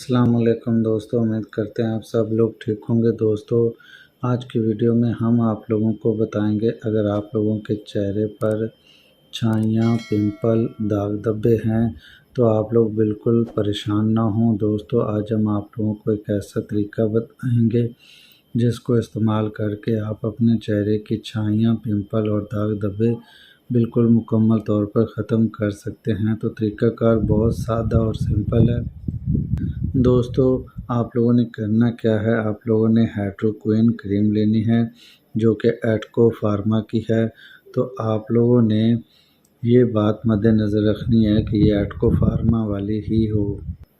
السلام علیکم دوستو، امید کرتے ہیں آپ سب لوگ ٹھیک ہوں گے۔ دوستو آج کی ویڈیو میں ہم آپ لوگوں کو بتائیں گے، اگر آپ لوگوں کے چہرے پر چھائیاں، پمپل، داغ دھبے ہیں تو آپ لوگ بالکل پریشان نہ ہوں۔ دوستو آج ہم آپ لوگوں کو ایک ایسا طریقہ بتائیں گے جس کو استعمال کر کے آپ اپنے چہرے کی چھائیاں، پمپل اور داغ دھبے بالکل مکمل طور پر ختم کر سکتے ہیں۔ تو طریقہ کار بہت سادہ اور سمپل ہے۔ دوستو آپ لوگوں نے کرنا کیا ہے، آپ لوگوں نے ہائیڈروکوئن کریم لینی ہے جو کہ ایٹکو فارما کی ہے۔ تو آپ لوگوں نے یہ بات مد نظر رکھنی ہے کہ یہ ایٹکو فارما والی ہی ہو۔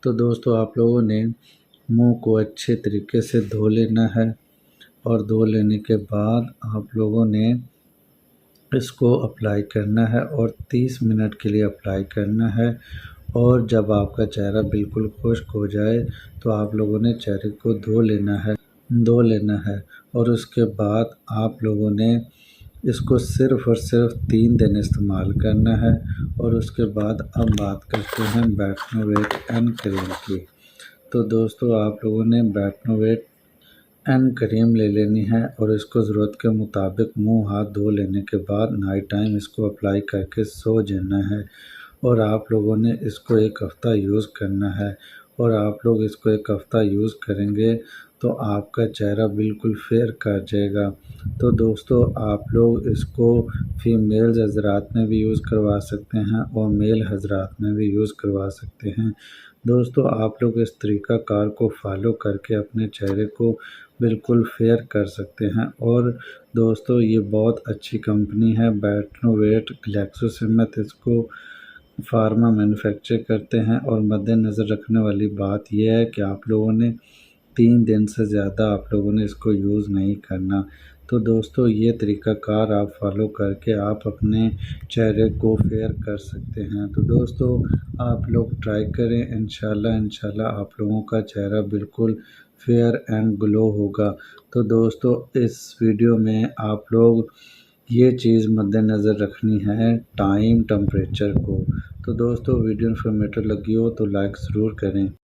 تو دوستو آپ لوگوں نے منہ کو اچھے طریقے سے دھو لینا ہے، اور دھو لینے کے بعد آپ لوگوں نے اس کو اپلائی کرنا ہے اور 30 منٹ کے لیے اپلائی کرنا ہے۔ اور جب آپ کا چہرہ بالکل خشک ہو جائے تو آپ لوگوں نے چہرے کو دھو لینا ہے اور اس کے بعد آپ لوگوں نے اس کو صرف اور صرف 3 دن استعمال کرنا ہے۔ اور اس کے بعد اب بات کرتے ہیں بیٹنوویٹ این کریم کی۔ تو دوستو آپ لوگوں نے بیٹنوویٹ این کریم لے لینی ہے اور اس کو ضرورت کے مطابق منہ ہاتھ دھو لینے کے بعد نائٹ ٹائم اس کو اپلائی کر کے سو جانا ہے۔ اور آپ لوگوں نے اس کو 1 ہفتہ یوز کرنا ہے، اور آپ لوگ اس کو 1 ہفتہ یوز کریں گے تو آپ کا چہرہ بالکل فیئر کر جائے گا۔ تو دوستو آپ لوگ اس کو فیمیل حضرات میں بھی یوز کروا سکتے ہیں اور میل حضرات میں بھی یوز کروا سکتے ہیں۔ دوستو آپ لوگ اس طریقہ کار کو فالو کر کے اپنے چہرے کو بالکل فیئر کر سکتے ہیں۔ اور دوستو یہ بہت اچھی کمپنی ہے بیٹنوویٹ، گلیکسو سمتھ اس کو فارما مینوفیکچر کرتے ہیں۔ اور مد نظر رکھنے والی بات یہ ہے کہ آپ لوگوں نے 3 دن سے زیادہ آپ لوگوں نے اس کو یوز نہیں کرنا۔ تو دوستو یہ طریقہ کار آپ فالو کر کے آپ اپنے چہرے کو فیئر کر سکتے ہیں۔ تو دوستو آپ لوگ ٹرائی کریں، انشاءاللہ آپ لوگوں کا چہرہ بالکل فیئر اینڈ گلو ہوگا۔ تو دوستو اس ویڈیو میں آپ لوگ یہ چیز مد نظر رکھنی ہے، ٹائم، ٹمپریچر کو۔ تو دوستو ویڈیو انفارمیٹو لگی ہو تو لائک ضرور کریں۔